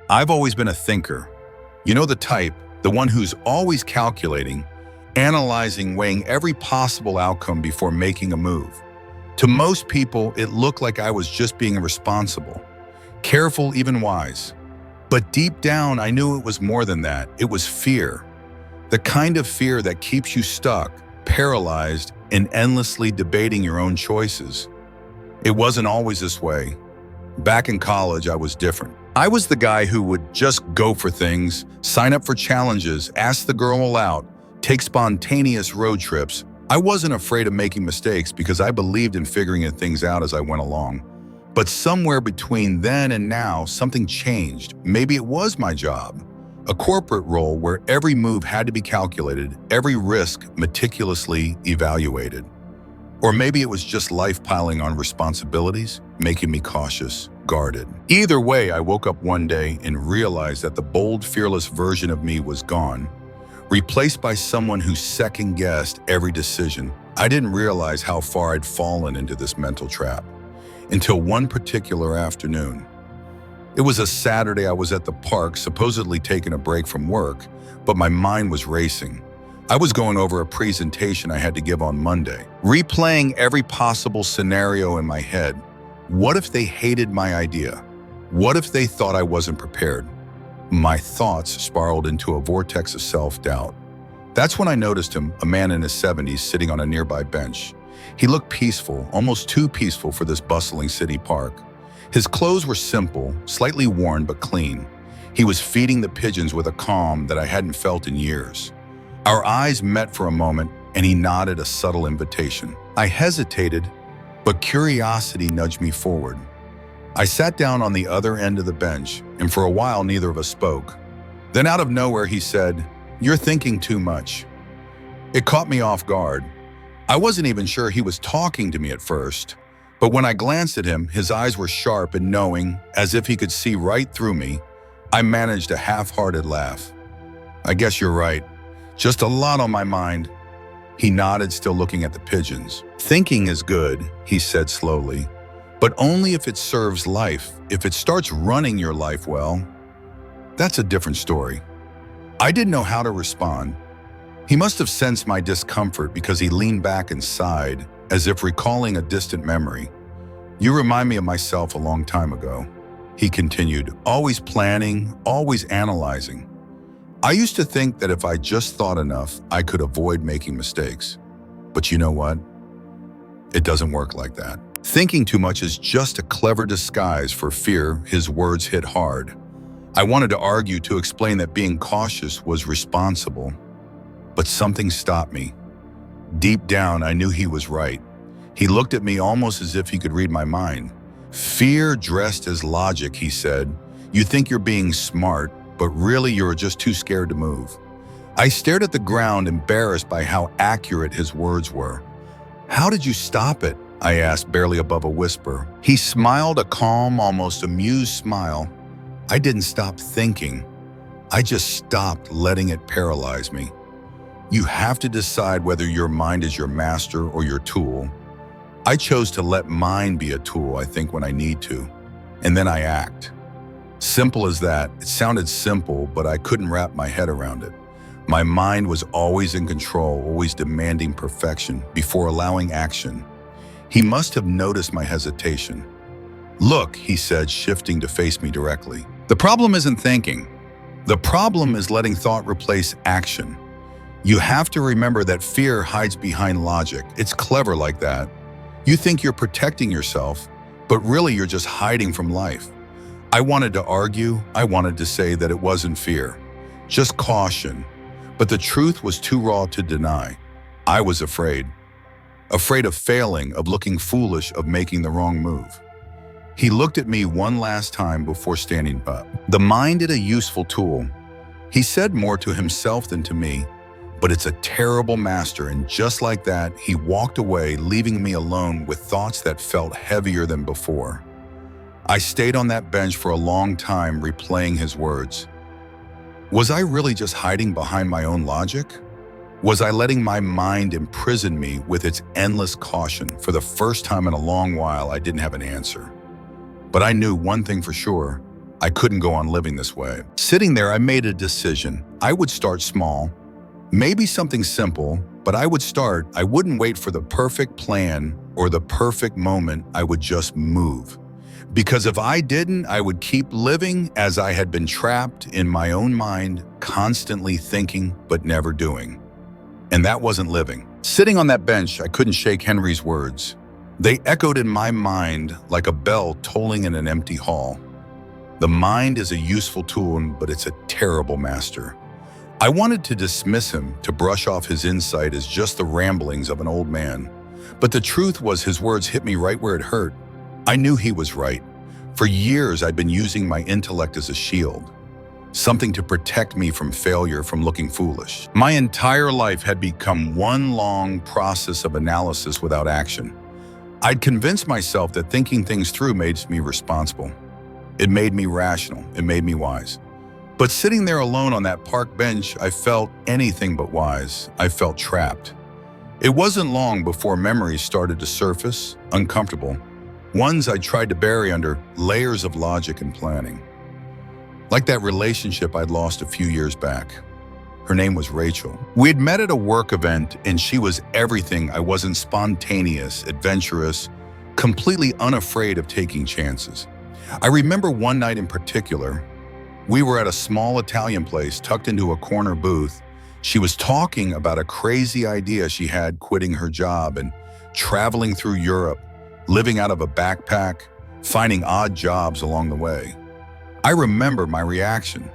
I've always been a thinker. You know the type, the one who's always calculating, analyzing, weighing every possible outcome before making a move. To most people, it looked like I was just being responsible, careful, even wise. But deep down, I knew it was more than that. It was fear. The kind of fear that keeps you stuck, paralyzed, and endlessly debating your own choices. It wasn't always this way. Back in college, I was different. I was the guy who would just go for things, sign up for challenges, ask the girl out, take spontaneous road trips. I wasn't afraid of making mistakes because I believed in figuring things out as I went along. But somewhere between then and now, something changed. Maybe it was my job. A corporate role where every move had to be calculated, every risk meticulously evaluated. Or maybe it was just life piling on responsibilities, making me cautious, guarded. Either way, I woke up one day and realized that the bold, fearless version of me was gone, replaced by someone who second-guessed every decision. I didn't realize how far I'd fallen into this mental trap until one particular afternoon. It was a Saturday. I was at the park, supposedly taking a break from work, but my mind was racing. I was going over a presentation I had to give on Monday, replaying every possible scenario in my head. What if they hated my idea? What if they thought I wasn't prepared? My thoughts spiraled into a vortex of self-doubt. That's when I noticed him, a man in his 70s, sitting on a nearby bench. He looked peaceful, almost too peaceful for this bustling city park. His clothes were simple, slightly worn but clean. He was feeding the pigeons with a calm that I hadn't felt in years. Our eyes met for a moment, and he nodded a subtle invitation. I hesitated, but curiosity nudged me forward. I sat down on the other end of the bench, and for a while neither of us spoke. Then out of nowhere he said, "You're thinking too much." It caught me off guard. I wasn't even sure he was talking to me at first, but when I glanced at him, his eyes were sharp and knowing, as if he could see right through me. I managed a half-hearted laugh. "I guess you're right. Just a lot on my mind." He nodded, still looking at the pigeons. "Thinking is good," he said slowly, "but only if it serves life. If it starts running your life, well, that's a different story." I didn't know how to respond. He must have sensed my discomfort because he leaned back and sighed, as if recalling a distant memory. "You remind me of myself a long time ago," he continued, "always planning, always analyzing. I used to think that if I just thought enough, I could avoid making mistakes. But you know what? It doesn't work like that. Thinking too much is just a clever disguise for fear." His words hit hard. I wanted to argue, to explain that being cautious was responsible, but something stopped me. Deep down, I knew he was right. He looked at me almost as if he could read my mind. "Fear dressed as logic," he said. "You think you're being smart, but really you're just too scared to move." I stared at the ground, embarrassed by how accurate his words were. "How did you stop it?" I asked, barely above a whisper. He smiled, a calm, almost amused smile. "I didn't stop thinking. I just stopped letting it paralyze me. You have to decide whether your mind is your master or your tool. I chose to let mine be a tool, I think, when I need to. And then I act." Simple as that. It sounded simple, but I couldn't wrap my head around it. My mind was always in control, always demanding perfection before allowing action. He must have noticed my hesitation. "Look," he said, shifting to face me directly. "The problem isn't thinking. The problem is letting thought replace action. You have to remember that fear hides behind logic. It's clever like that. You think you're protecting yourself, but really you're just hiding from life." I wanted to argue. I wanted to say that it wasn't fear, just caution. But the truth was too raw to deny. I was afraid. Afraid of failing, of looking foolish, of making the wrong move. He looked at me one last time before standing up. "The mind is a useful tool." He said more to himself than to me, but it's a terrible master, and just like that, he walked away, leaving me alone with thoughts that felt heavier than before. I stayed on that bench for a long time, replaying his words. Was I really just hiding behind my own logic? Was I letting my mind imprison me with its endless caution? For the first time in a long while, I didn't have an answer. But I knew one thing for sure. I couldn't go on living this way. Sitting there, I made a decision. I would start small, maybe something simple, but I would start. I wouldn't wait for the perfect plan or the perfect moment. I would just move. Because if I didn't, I would keep living as I had been trapped in my own mind, constantly thinking but never doing. And that wasn't living. Sitting on that bench, I couldn't shake Henry's words. They echoed in my mind like a bell tolling in an empty hall. The mind is a useful tool, but it's a terrible master. I wanted to dismiss him, to brush off his insight as just the ramblings of an old man. But the truth was his words hit me right where it hurt. I knew he was right. For years, I'd been using my intellect as a shield, something to protect me from failure, from looking foolish. My entire life had become one long process of analysis without action. I'd convinced myself that thinking things through made me responsible. It made me rational. It made me wise. But sitting there alone on that park bench, I felt anything but wise. I felt trapped. It wasn't long before memories started to surface, uncomfortable, ones I tried to bury under layers of logic and planning. Like that relationship I'd lost a few years back. Her name was Rachel. We'd met at a work event, and she was everything I wasn't: spontaneous, adventurous, completely unafraid of taking chances. I remember one night in particular. We were at a small Italian place tucked into a corner booth. She was talking about a crazy idea she had, quitting her job and traveling through Europe, living out of a backpack, finding odd jobs along the way. I remember my reaction.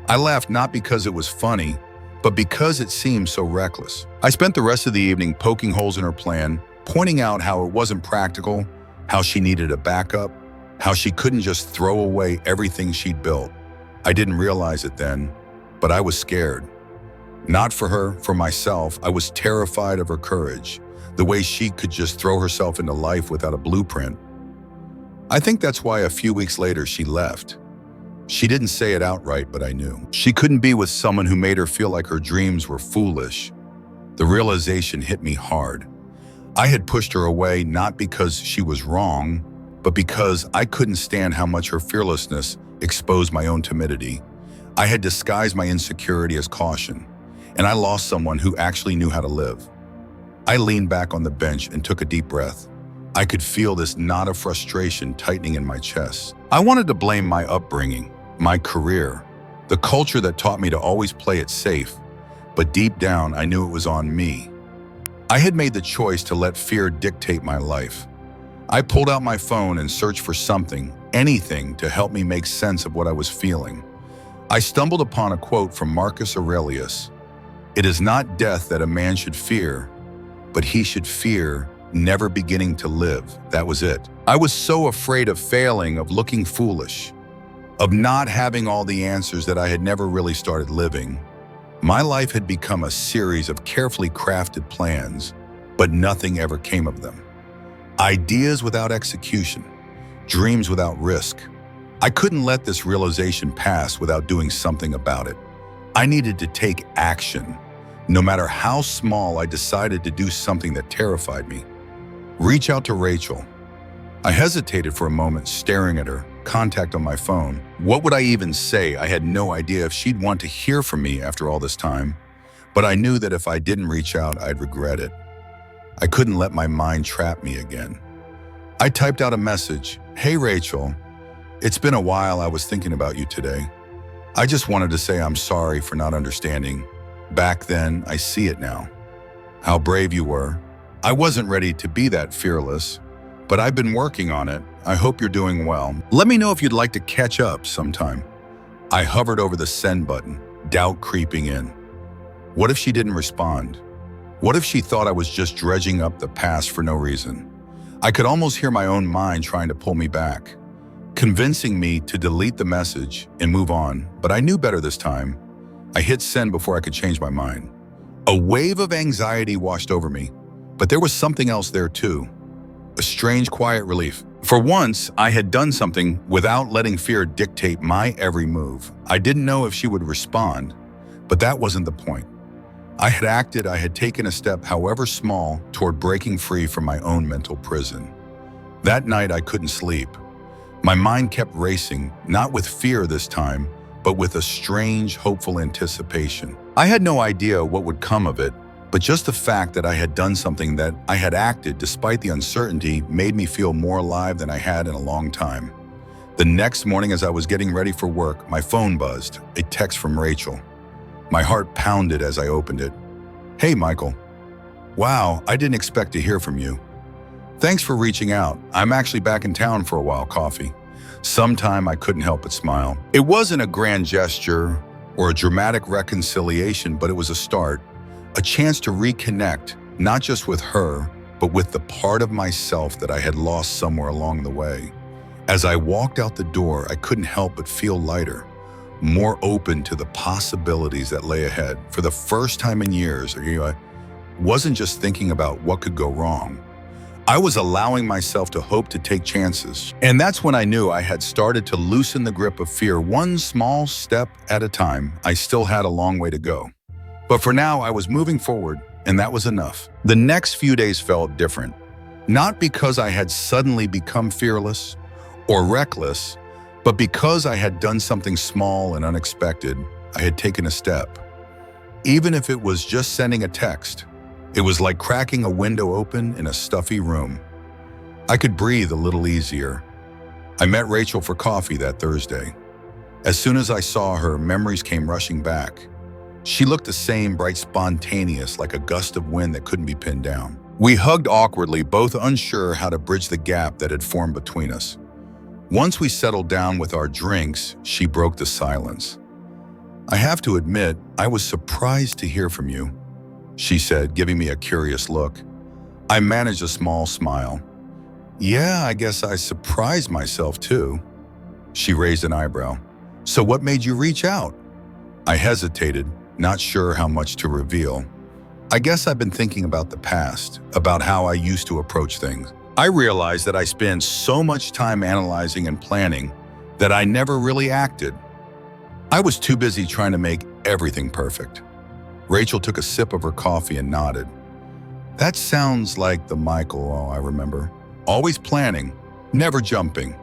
I laughed not because it was funny, but because it seemed so reckless. I spent the rest of the evening poking holes in her plan, pointing out how it wasn't practical, how she needed a backup, how she couldn't just throw away everything she'd built. I didn't realize it then, but I was scared. Not for her, for myself. I was terrified of her courage, the way she could just throw herself into life without a blueprint. I think that's why a few weeks later she left. She didn't say it outright, but I knew. She couldn't be with someone who made her feel like her dreams were foolish. The realization hit me hard. I had pushed her away not because she was wrong, but because I couldn't stand how much her fearlessness exposed my own timidity. I had disguised my insecurity as caution, and I lost someone who actually knew how to live. I leaned back on the bench and took a deep breath. I could feel this knot of frustration tightening in my chest. I wanted to blame my upbringing, my career, the culture that taught me to always play it safe, but deep down I knew it was on me. I had made the choice to let fear dictate my life. I pulled out my phone and searched for something, anything, to help me make sense of what I was feeling. I stumbled upon a quote from Marcus Aurelius. "It is not death that a man should fear, but he should fear never beginning to live." That was it. I was so afraid of failing, of looking foolish, of not having all the answers that I had never really started living. My life had become a series of carefully crafted plans, but nothing ever came of them. Ideas without execution, dreams without risk. I couldn't let this realization pass without doing something about it. I needed to take action. No matter how small, I decided to do something that terrified me. Reach out to Rachel. I hesitated for a moment, staring at her, contact on my phone. What would I even say? I had no idea if she'd want to hear from me after all this time. But I knew that if I didn't reach out, I'd regret it. I couldn't let my mind trap me again. I typed out a message. "Hey Rachel, it's been a while. I was thinking about you today. I just wanted to say I'm sorry for not understanding. Back then, I see it now. How brave you were. I wasn't ready to be that fearless, but I've been working on it. I hope you're doing well. Let me know if you'd like to catch up sometime." I hovered over the send button, doubt creeping in. What if she didn't respond? What if she thought I was just dredging up the past for no reason? I could almost hear my own mind trying to pull me back, convincing me to delete the message and move on, but I knew better this time. I hit send before I could change my mind. A wave of anxiety washed over me, but there was something else there too. A strange, quiet relief. For once, I had done something without letting fear dictate my every move. I didn't know if she would respond, but that wasn't the point. I had acted, I had taken a step, however small, toward breaking free from my own mental prison. That night, I couldn't sleep. My mind kept racing, not with fear this time, but with a strange, hopeful anticipation. I had no idea what would come of it, but just the fact that I had done something, that I had acted despite the uncertainty, made me feel more alive than I had in a long time. The next morning, as I was getting ready for work, my phone buzzed, a text from Rachel. My heart pounded as I opened it. "Hey, Michael. Wow, I didn't expect to hear from you. Thanks for reaching out. I'm actually back in town for a while, coffee." Sometime I couldn't help but smile. It wasn't a grand gesture or a dramatic reconciliation, but it was a start, a chance to reconnect, not just with her, but with the part of myself that I had lost somewhere along the way. As I walked out the door, I couldn't help but feel lighter, more open to the possibilities that lay ahead. For the first time in years, I wasn't just thinking about what could go wrong. I was allowing myself to hope, to take chances. And that's when I knew I had started to loosen the grip of fear, one small step at a time. I still had a long way to go. But for now, I was moving forward, and that was enough. The next few days felt different. Not because I had suddenly become fearless or reckless, but because I had done something small and unexpected. I had taken a step. Even if it was just sending a text, it was like cracking a window open in a stuffy room. I could breathe a little easier. I met Rachel for coffee that Thursday. As soon as I saw her, memories came rushing back. She looked the same, bright, spontaneous, like a gust of wind that couldn't be pinned down. We hugged awkwardly, both unsure how to bridge the gap that had formed between us. Once we settled down with our drinks, she broke the silence. "I have to admit, I was surprised to hear from you," she said, giving me a curious look. I managed a small smile. "Yeah, I guess I surprised myself too." She raised an eyebrow. "So what made you reach out?" I hesitated, not sure how much to reveal. "I guess I've been thinking about the past, about how I used to approach things. I realized that I spent so much time analyzing and planning that I never really acted. I was too busy trying to make everything perfect." Rachel took a sip of her coffee and nodded. "That sounds like the Michael I remember. Always planning, never jumping."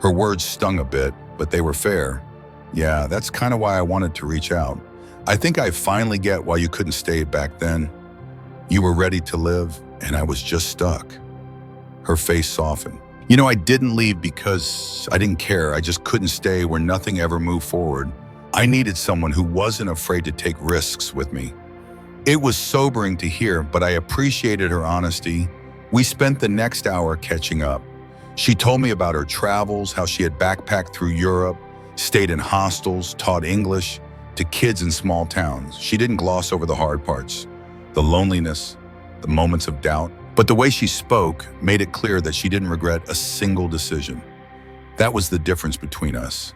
Her words stung a bit, but they were fair. "Yeah, that's kind of why I wanted to reach out. I think I finally get why you couldn't stay back then. You were ready to live, and I was just stuck." Her face softened. I didn't leave because I didn't care. I just couldn't stay where nothing ever moved forward. I needed someone who wasn't afraid to take risks with me." It was sobering to hear, but I appreciated her honesty. We spent the next hour catching up. She told me about her travels, how she had backpacked through Europe, stayed in hostels, taught English to kids in small towns. She didn't gloss over the hard parts, the loneliness, the moments of doubt. But the way she spoke made it clear that she didn't regret a single decision. That was the difference between us.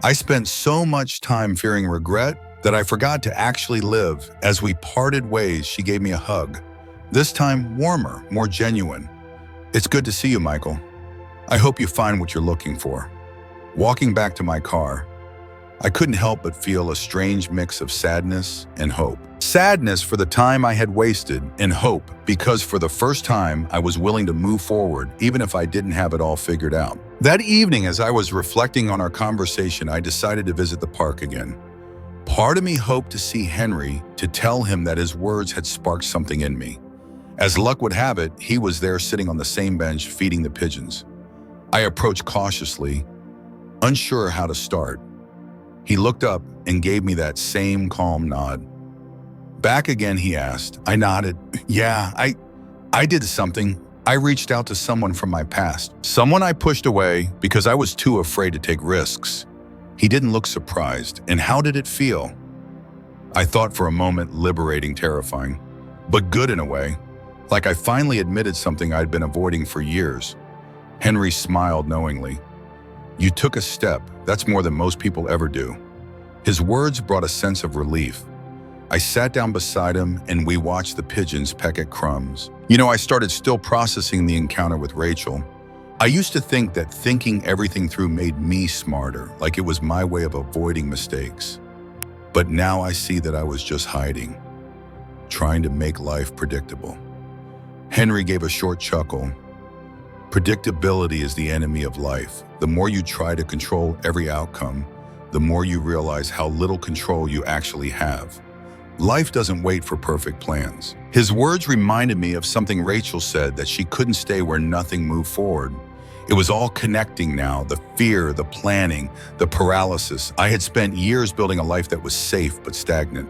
I spent so much time fearing regret that I forgot to actually live. As we parted ways, she gave me a hug. This time warmer, more genuine. "It's good to see you, Michael. I hope you find what you're looking for." Walking back to my car, I couldn't help but feel a strange mix of sadness and hope. Sadness for the time I had wasted, and hope because for the first time I was willing to move forward, even if I didn't have it all figured out. That evening, as I was reflecting on our conversation, I decided to visit the park again. Part of me hoped to see Henry, to tell him that his words had sparked something in me. As luck would have it, he was there sitting on the same bench feeding the pigeons. I approached cautiously, unsure how to start. He looked up and gave me that same calm nod. "Back again?" he asked. I nodded. "Yeah, I did something. I reached out to someone from my past. Someone I pushed away because I was too afraid to take risks." He didn't look surprised. "And how did it feel?" I thought for a moment, liberating, terrifying, but good in a way. Like I finally admitted something I'd been avoiding for years. Henry smiled knowingly. "You took a step. That's more than most people ever do." His words brought a sense of relief. I sat down beside him and we watched the pigeons peck at crumbs. I started still processing the encounter with Rachel. I used to think that thinking everything through made me smarter, like it was my way of avoiding mistakes. But now I see that I was just hiding, trying to make life predictable. Henry gave a short chuckle. Predictability is the enemy of life. The more you try to control every outcome, the more you realize how little control you actually have. Life doesn't wait for perfect plans. His words reminded me of something Rachel said, that she couldn't stay where nothing moved forward. It was all connecting now, the fear, the planning, the paralysis. I had spent years building a life that was safe but stagnant.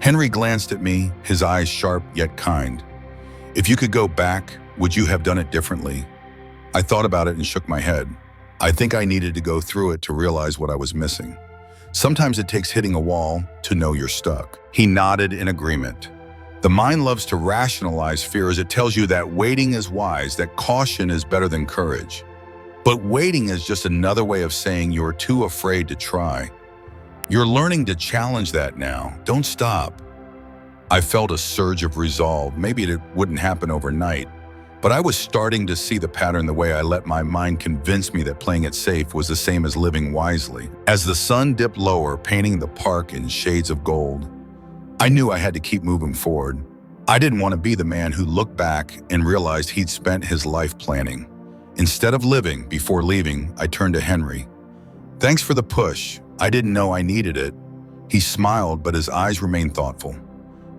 Henry glanced at me, his eyes sharp yet kind. If you could go back, would you have done it differently? I thought about it and shook my head. I think I needed to go through it to realize what I was missing. Sometimes it takes hitting a wall to know you're stuck. He nodded in agreement. The mind loves to rationalize fear as it tells you that waiting is wise, that caution is better than courage. But waiting is just another way of saying you're too afraid to try. You're learning to challenge that now. Don't stop. I felt a surge of resolve. Maybe it wouldn't happen overnight, but I was starting to see the pattern the way I let my mind convince me that playing it safe was the same as living wisely. As the sun dipped lower, painting the park in shades of gold, I knew I had to keep moving forward. I didn't want to be the man who looked back and realized he'd spent his life planning. Instead of living before leaving, I turned to Henry. Thanks for the push. I didn't know I needed it. He smiled, but his eyes remained thoughtful.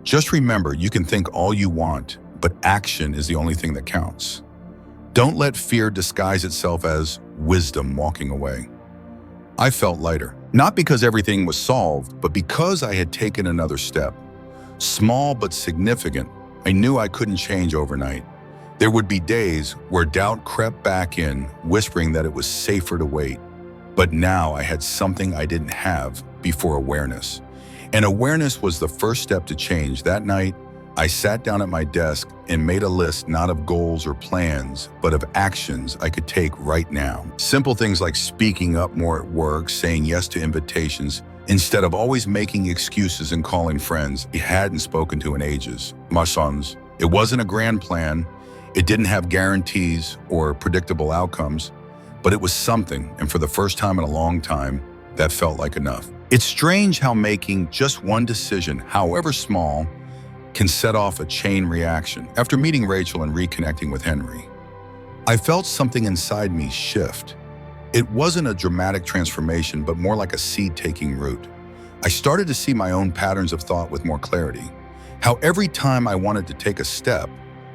Just remember, you can think all you want, but action is the only thing that counts. Don't let fear disguise itself as wisdom walking away. I felt lighter, not because everything was solved, but because I had taken another step. Small but significant. I knew I couldn't change overnight. There would be days where doubt crept back in, whispering that it was safer to wait. But now I had something I didn't have before: awareness. And awareness was the first step to change. That night, I sat down at my desk and made a list, not of goals or plans, but of actions I could take right now. Simple things like speaking up more at work, saying yes to invitations, instead of always making excuses and calling friends I hadn't spoken to in ages. My sons. It wasn't a grand plan. It didn't have guarantees or predictable outcomes, but it was something, and for the first time in a long time, that felt like enough. It's strange how making just one decision, however small, can set off a chain reaction. After meeting Rachel and reconnecting with Henry, I felt something inside me shift. It wasn't a dramatic transformation, but more like a seed taking root. I started to see my own patterns of thought with more clarity. How every time I wanted to take a step,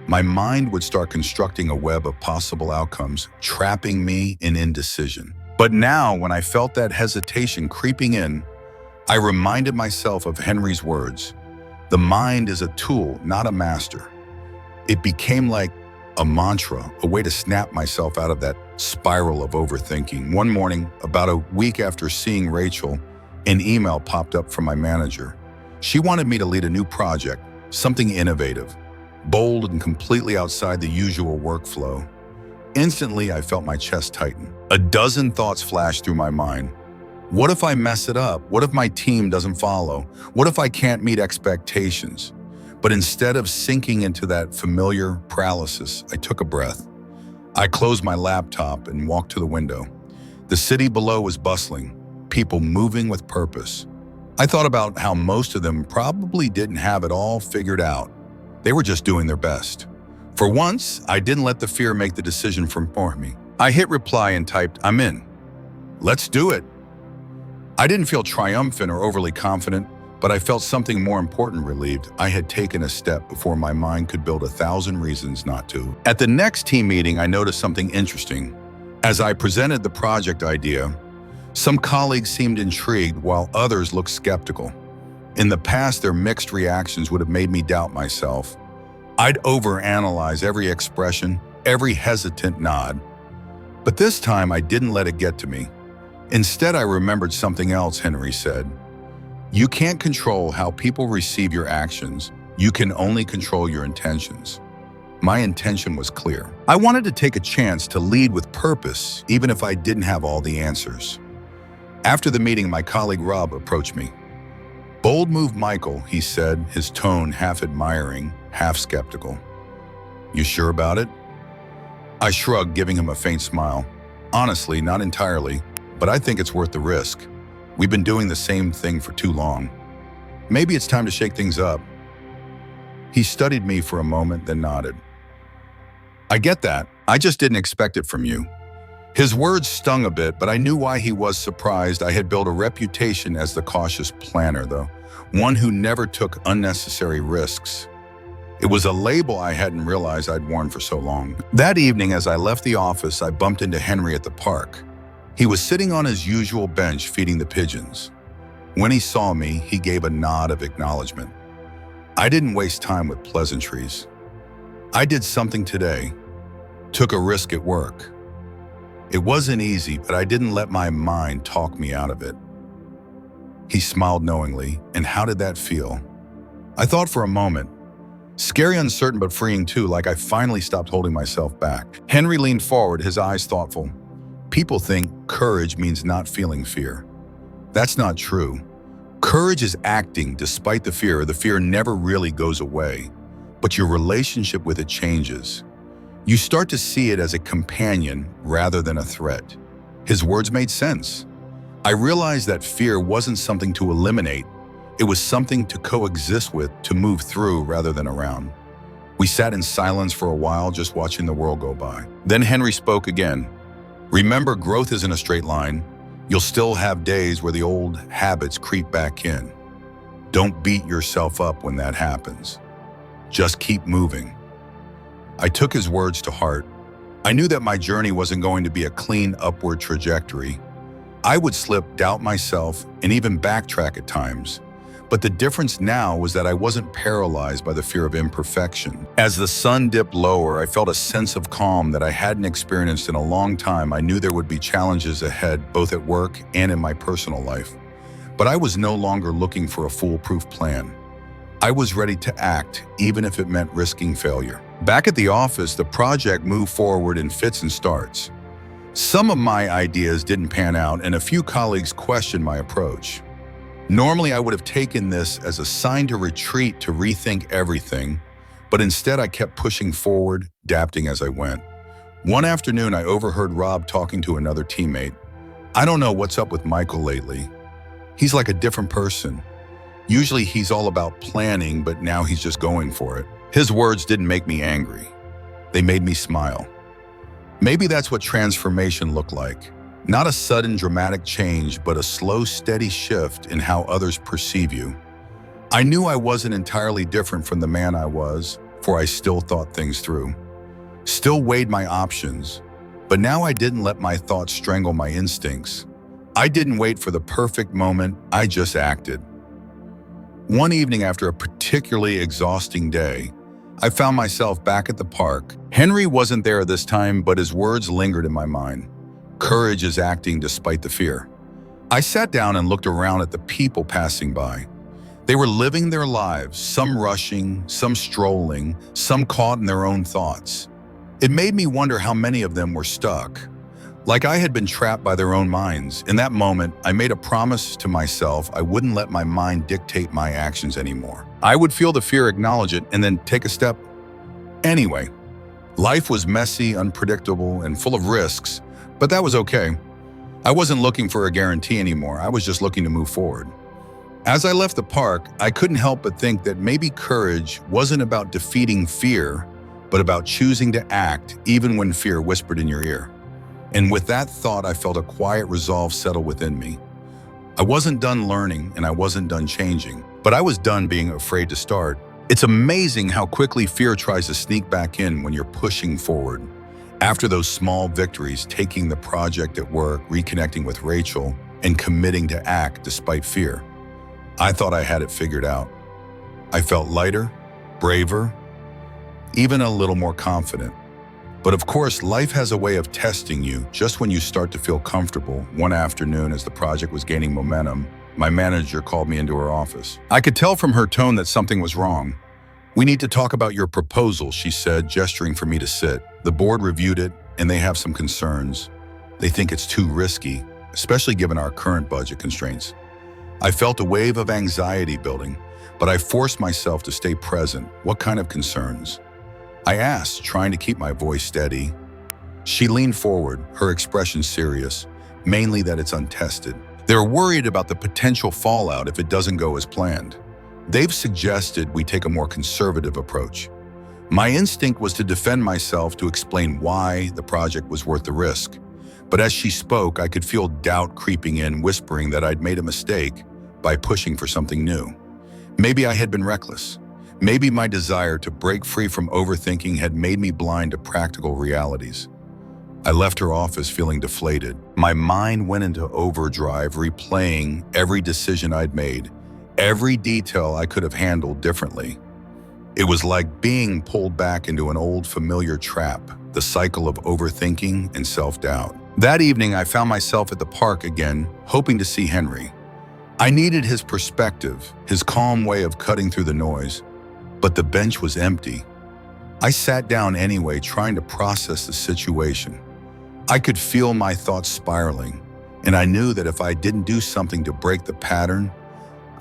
my mind would start constructing a web of possible outcomes, trapping me in indecision. But now, when I felt that hesitation creeping in, I reminded myself of Henry's words. The mind is a tool, not a master. It became like a mantra, a way to snap myself out of that spiral of overthinking. One morning, about a week after seeing Rachel, an email popped up from my manager. She wanted me to lead a new project, something innovative, bold and completely outside the usual workflow. Instantly, I felt my chest tighten. A dozen thoughts flashed through my mind. What if I mess it up? What if my team doesn't follow? What if I can't meet expectations? But instead of sinking into that familiar paralysis, I took a breath. I closed my laptop and walked to the window. The city below was bustling, people moving with purpose. I thought about how most of them probably didn't have it all figured out. They were just doing their best. For once, I didn't let the fear make the decision for me. I hit reply and typed, "I'm in. Let's do it." I didn't feel triumphant or overly confident, but I felt something more important: relieved. I had taken a step before my mind could build 1,000 reasons not to. At the next team meeting, I noticed something interesting. As I presented the project idea, some colleagues seemed intrigued while others looked skeptical. In the past, their mixed reactions would have made me doubt myself. I'd overanalyze every expression, every hesitant nod. But this time, I didn't let it get to me. Instead, I remembered something else Henry said. You can't control how people receive your actions. You can only control your intentions. My intention was clear. I wanted to take a chance to lead with purpose, even if I didn't have all the answers. After the meeting, my colleague Rob approached me. "Bold move, Michael," he said, his tone half admiring, half skeptical. "You sure about it?" I shrugged, giving him a faint smile. "Honestly, not entirely, but I think it's worth the risk. We've been doing the same thing for too long. Maybe it's time to shake things up." He studied me for a moment, then nodded. "I get that. I just didn't expect it from you." His words stung a bit, but I knew why he was surprised. I had built a reputation as the cautious planner, though, one who never took unnecessary risks. It was a label I hadn't realized I'd worn for so long. That evening, as I left the office, I bumped into Henry at the park. He was sitting on his usual bench feeding the pigeons. When he saw me, he gave a nod of acknowledgement. I didn't waste time with pleasantries. I did something today, took a risk at work. It wasn't easy, but I didn't let my mind talk me out of it. He smiled knowingly, and how did that feel? I thought for a moment. Scary, uncertain, but freeing too, like I finally stopped holding myself back. Henry leaned forward, his eyes thoughtful. People think courage means not feeling fear. That's not true. Courage is acting despite the fear. The fear never really goes away, but your relationship with it changes. You start to see it as a companion rather than a threat. His words made sense. I realized that fear wasn't something to eliminate. It was something to coexist with, to move through rather than around. We sat in silence for a while, just watching the world go by. Then Henry spoke again. Remember, growth isn't a straight line. You'll still have days where the old habits creep back in. Don't beat yourself up when that happens. Just keep moving. I took his words to heart. I knew that my journey wasn't going to be a clean upward trajectory. I would slip, doubt myself, and even backtrack at times. But the difference now was that I wasn't paralyzed by the fear of imperfection. As the sun dipped lower, I felt a sense of calm that I hadn't experienced in a long time. I knew there would be challenges ahead, both at work and in my personal life. But I was no longer looking for a foolproof plan. I was ready to act, even if it meant risking failure. Back at the office, the project moved forward in fits and starts. Some of my ideas didn't pan out, and a few colleagues questioned my approach. Normally, I would have taken this as a sign to retreat, to rethink everything, but instead I kept pushing forward, adapting as I went. One afternoon, I overheard Rob talking to another teammate. "I don't know what's up with Michael lately. He's like a different person. Usually he's all about planning, but now he's just going for it." His words didn't make me angry. They made me smile. Maybe that's what transformation looked like. Not a sudden dramatic change, but a slow, steady shift in how others perceive you. I knew I wasn't entirely different from the man I was, for I still thought things through. Still weighed my options, but now I didn't let my thoughts strangle my instincts. I didn't wait for the perfect moment, I just acted. One evening after a particularly exhausting day, I found myself back at the park. Henry wasn't there this time, but his words lingered in my mind. Courage is acting despite the fear. I sat down and looked around at the people passing by. They were living their lives, some rushing, some strolling, some caught in their own thoughts. It made me wonder how many of them were stuck, like I had been trapped by their own minds. In that moment, I made a promise to myself I wouldn't let my mind dictate my actions anymore. I would feel the fear, acknowledge it, and then take a step. Anyway, life was messy, unpredictable, and full of risks, but that was okay. I wasn't looking for a guarantee anymore. I was just looking to move forward. As I left the park, I couldn't help but think that maybe courage wasn't about defeating fear, but about choosing to act even when fear whispered in your ear. And with that thought, I felt a quiet resolve settle within me. I wasn't done learning and I wasn't done changing, but I was done being afraid to start. It's amazing how quickly fear tries to sneak back in when you're pushing forward. After those small victories, taking the project at work, reconnecting with Rachel, and committing to act despite fear, I thought I had it figured out. I felt lighter, braver, even a little more confident. But of course, life has a way of testing you. Just when you start to feel comfortable, one afternoon as the project was gaining momentum, my manager called me into her office. I could tell from her tone that something was wrong. "We need to talk about your proposal," she said, gesturing for me to sit. "The board reviewed it, and they have some concerns. They think it's too risky, especially given our current budget constraints." I felt a wave of anxiety building, but I forced myself to stay present. "What kind of concerns?" I asked, trying to keep my voice steady. She leaned forward, her expression serious, mainly that it's untested. They're worried about the potential fallout if it doesn't go as planned. They've suggested we take a more conservative approach. My instinct was to defend myself, to explain why the project was worth the risk. But as she spoke, I could feel doubt creeping in, whispering that I'd made a mistake by pushing for something new. Maybe I had been reckless. Maybe my desire to break free from overthinking had made me blind to practical realities. I left her office feeling deflated. My mind went into overdrive, replaying every decision I'd made, every detail I could have handled differently. It was like being pulled back into an old familiar trap, the cycle of overthinking and self-doubt. That evening, I found myself at the park again, hoping to see Henry. I needed his perspective, his calm way of cutting through the noise, but the bench was empty. I sat down anyway, trying to process the situation. I could feel my thoughts spiraling, and I knew that if I didn't do something to break the pattern,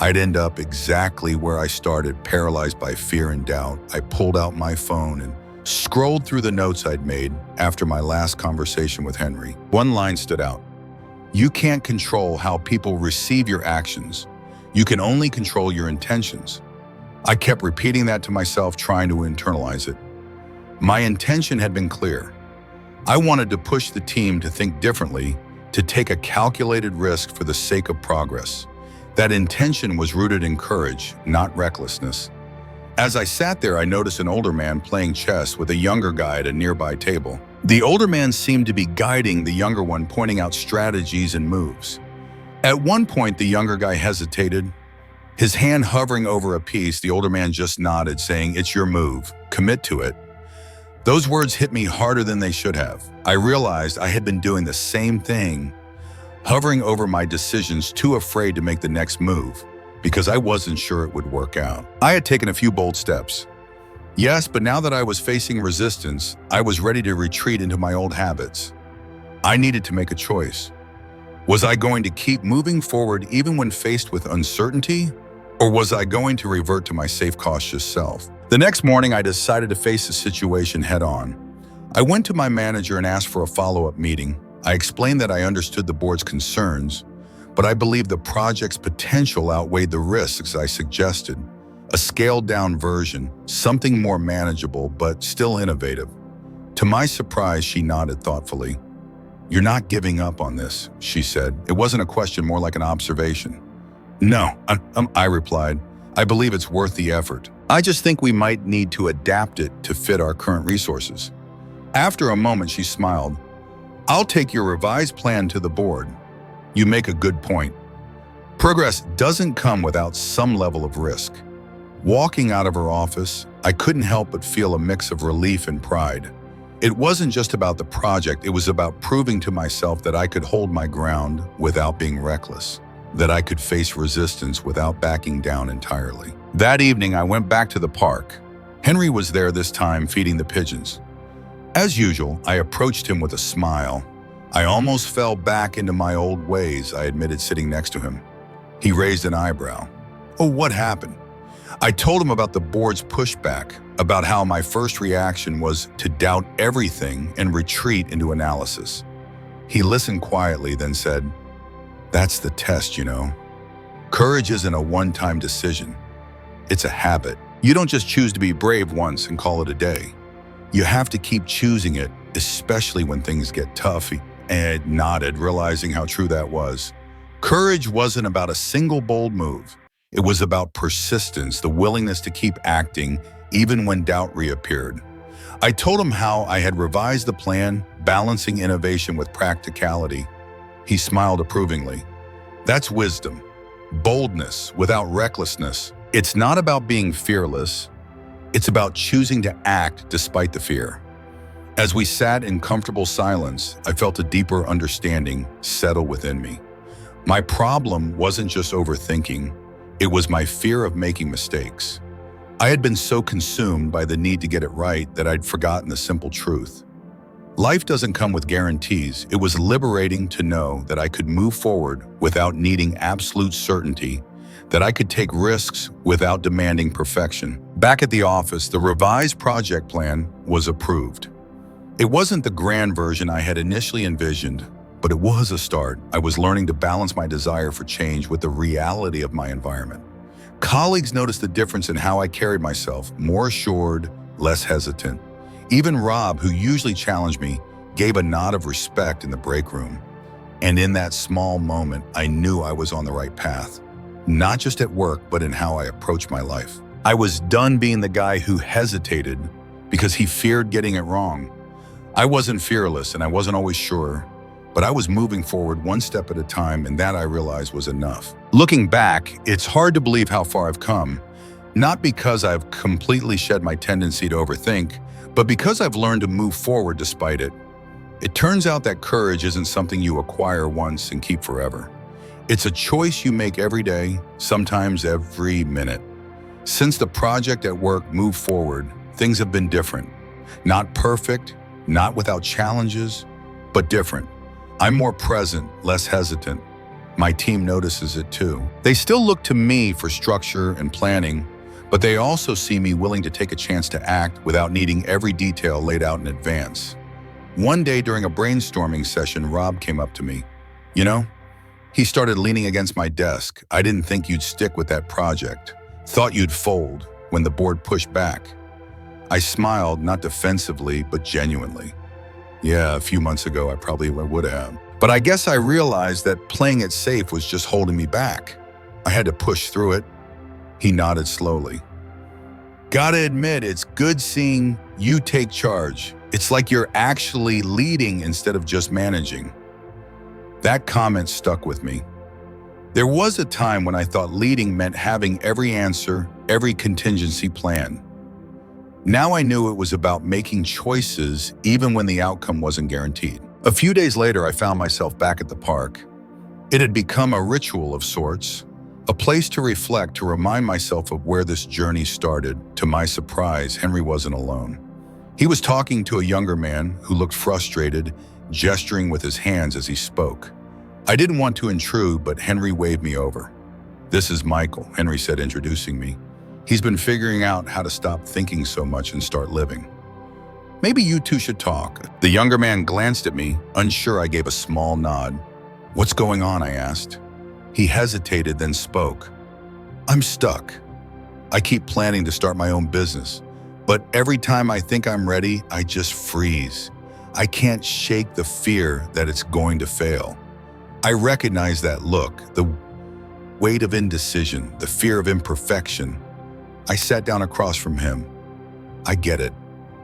I'd end up exactly where I started, paralyzed by fear and doubt. I pulled out my phone and scrolled through the notes I'd made after my last conversation with Henry. One line stood out. You can't control how people receive your actions. You can only control your intentions. I kept repeating that to myself, trying to internalize it. My intention had been clear. I wanted to push the team to think differently, to take a calculated risk for the sake of progress. That intention was rooted in courage, not recklessness. As I sat there, I noticed an older man playing chess with a younger guy at a nearby table. The older man seemed to be guiding the younger one, pointing out strategies and moves. At one point, the younger guy hesitated, his hand hovering over a piece. The older man just nodded, saying, "It's your move. Commit to it." Those words hit me harder than they should have. I realized I had been doing the same thing, hovering over my decisions, too afraid to make the next move, because I wasn't sure it would work out. I had taken a few bold steps. Yes, but now that I was facing resistance, I was ready to retreat into my old habits. I needed to make a choice. Was I going to keep moving forward even when faced with uncertainty? Or was I going to revert to my safe, cautious self? The next morning, I decided to face the situation head on. I went to my manager and asked for a follow-up meeting. I explained that I understood the board's concerns, but I believed the project's potential outweighed the risks I suggested. A scaled-down version, something more manageable but still innovative. To my surprise, she nodded thoughtfully. "You're not giving up on this," she said. It wasn't a question, more like an observation. "No," I replied. "I believe it's worth the effort. I just think we might need to adapt it to fit our current resources." After a moment, she smiled. "I'll take your revised plan to the board. You make a good point. Progress doesn't come without some level of risk." Walking out of her office, I couldn't help but feel a mix of relief and pride. It wasn't just about the project, it was about proving to myself that I could hold my ground without being reckless, that I could face resistance without backing down entirely. That evening, I went back to the park. Henry was there this time, feeding the pigeons. As usual, I approached him with a smile. I almost fell back into my old ways, I admitted, sitting next to him. He raised an eyebrow. "Oh, what happened?" I told him about the board's pushback, about how my first reaction was to doubt everything and retreat into analysis. He listened quietly, then said, "That's the test, you know. Courage isn't a one-time decision. It's a habit. You don't just choose to be brave once and call it a day. You have to keep choosing it, especially when things get tough." He nodded, realizing how true that was. Courage wasn't about a single bold move. It was about persistence, the willingness to keep acting even when doubt reappeared. I told him how I had revised the plan, balancing innovation with practicality. He smiled approvingly. That's wisdom. Boldness without recklessness. It's not about being fearless. It's about choosing to act despite the fear. As we sat in comfortable silence, I felt a deeper understanding settle within me. My problem wasn't just overthinking. It was my fear of making mistakes. I had been so consumed by the need to get it right that I'd forgotten the simple truth. Life doesn't come with guarantees. It was liberating to know that I could move forward without needing absolute certainty, that I could take risks without demanding perfection. Back at the office, the revised project plan was approved. It wasn't the grand version I had initially envisioned, but it was a start. I was learning to balance my desire for change with the reality of my environment. Colleagues noticed the difference in how I carried myself, more assured, less hesitant. Even Rob, who usually challenged me, gave a nod of respect in the break room. And in that small moment, I knew I was on the right path. Not just at work, but in how I approached my life. I was done being the guy who hesitated because he feared getting it wrong. I wasn't fearless and I wasn't always sure, but I was moving forward one step at a time, and that I realized was enough. Looking back, it's hard to believe how far I've come, not because I've completely shed my tendency to overthink, but because I've learned to move forward despite it. It turns out that courage isn't something you acquire once and keep forever. It's a choice you make every day, sometimes every minute. Since the project at work moved forward, things have been different. Not perfect, not without challenges, but different. I'm more present, less hesitant. My team notices it too. They still look to me for structure and planning, but they also see me willing to take a chance to act without needing every detail laid out in advance. One day during a brainstorming session, Rob came up to me. You know, he started leaning against my desk. I didn't think you'd stick with that project. Thought you'd fold when the board pushed back. I smiled, not defensively, but genuinely. Yeah, a few months ago, I probably would have. But I guess I realized that playing it safe was just holding me back. I had to push through it. He nodded slowly. Gotta admit, it's good seeing you take charge. It's like you're actually leading instead of just managing. That comment stuck with me. There was a time when I thought leading meant having every answer, every contingency plan. Now I knew it was about making choices even when the outcome wasn't guaranteed. A few days later, I found myself back at the park. It had become a ritual of sorts, a place to reflect, to remind myself of where this journey started. To my surprise, Henry wasn't alone. He was talking to a younger man who looked frustrated, gesturing with his hands as he spoke. I didn't want to intrude, but Henry waved me over. This is Michael, Henry said, introducing me. He's been figuring out how to stop thinking so much and start living. Maybe you two should talk. The younger man glanced at me, unsure. I gave a small nod. What's going on? I asked. He hesitated, then spoke. I'm stuck. I keep planning to start my own business, but every time I think I'm ready, I just freeze. I can't shake the fear that it's going to fail. I recognize that look, the weight of indecision, the fear of imperfection. I sat down across from him. I get it.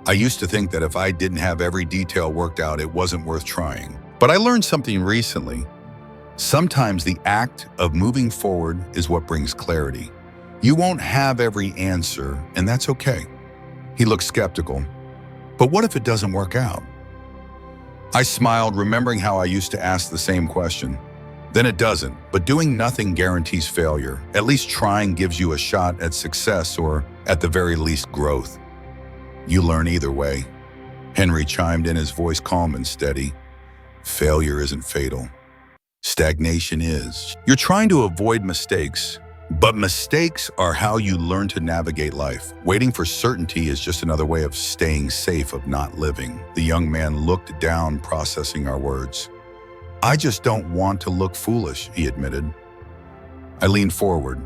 I used to think that if I didn't have every detail worked out, it wasn't worth trying. But I learned something recently. Sometimes the act of moving forward is what brings clarity. You won't have every answer, and that's okay. He looked skeptical. But what if it doesn't work out? I smiled, remembering how I used to ask the same question. Then it doesn't, but doing nothing guarantees failure. At least trying gives you a shot at success, or at the very least growth. You learn either way. Henry chimed in, his voice calm and steady. Failure isn't fatal. Stagnation is. You're trying to avoid mistakes, but mistakes are how you learn to navigate life. Waiting for certainty is just another way of staying safe, of not living. The young man looked down, processing our words. I just don't want to look foolish, he admitted. I leaned forward.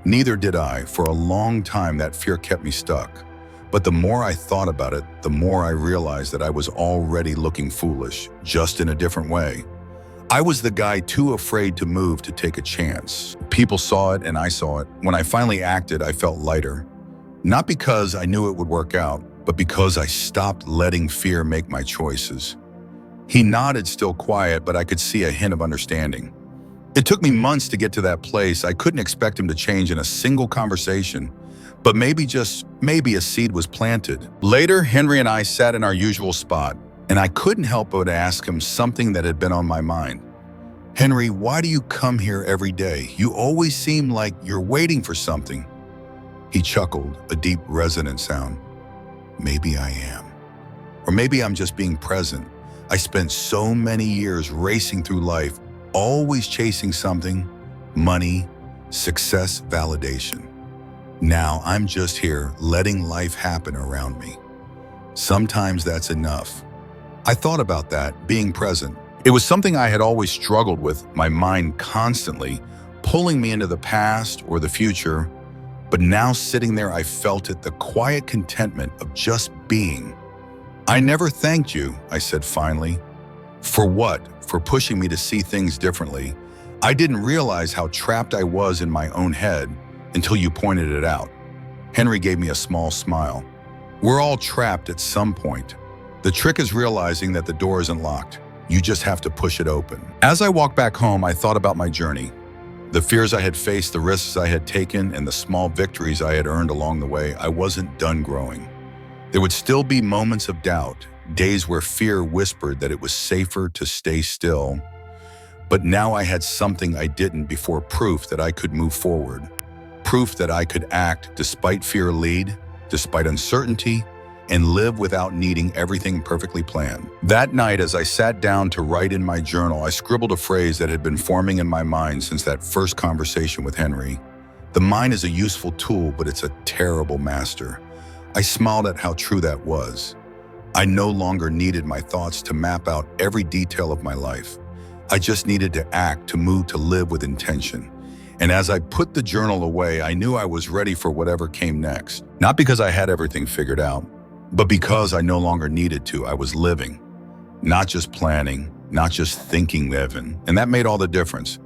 Neither did I. For a long time, that fear kept me stuck. But the more I thought about it, the more I realized that I was already looking foolish, just in a different way. I was the guy too afraid to move, to take a chance. People saw it and I saw it. When I finally acted, I felt lighter. Not because I knew it would work out, but because I stopped letting fear make my choices. He nodded, still quiet, but I could see a hint of understanding. It took me months to get to that place. I couldn't expect him to change in a single conversation, but maybe, just maybe, a seed was planted. Later, Henry and I sat in our usual spot, and I couldn't help but ask him something that had been on my mind. Henry, why do you come here every day? You always seem like you're waiting for something. He chuckled, a deep, resonant sound. Maybe I am. Or maybe I'm just being present. I spent so many years racing through life, always chasing something, money, success, validation. Now I'm just here, letting life happen around me. Sometimes that's enough. I thought about that, being present. It was something I had always struggled with, my mind constantly pulling me into the past or the future. But now sitting there, I felt it, the quiet contentment of just being. "I never thanked you," I said finally. "For what? For pushing me to see things differently. I didn't realize how trapped I was in my own head until you pointed it out." Henry gave me a small smile. "We're all trapped at some point. The trick is realizing that the door isn't locked. You just have to push it open." As I walked back home, I thought about my journey. The fears I had faced, the risks I had taken, and the small victories I had earned along the way. I wasn't done growing. There would still be moments of doubt, days where fear whispered that it was safer to stay still. But now I had something I didn't before, proof that I could move forward. Proof that I could act despite fear, lead despite uncertainty, and live without needing everything perfectly planned. That night, as I sat down to write in my journal, I scribbled a phrase that had been forming in my mind since that first conversation with Henry. The mind is a useful tool, but it's a terrible master. I smiled at how true that was. I no longer needed my thoughts to map out every detail of my life. I just needed to act, to move, to live with intention. And as I put the journal away, I knew I was ready for whatever came next. Not because I had everything figured out, but because I no longer needed to. I was living, not just planning, not just thinking living. And that made all the difference.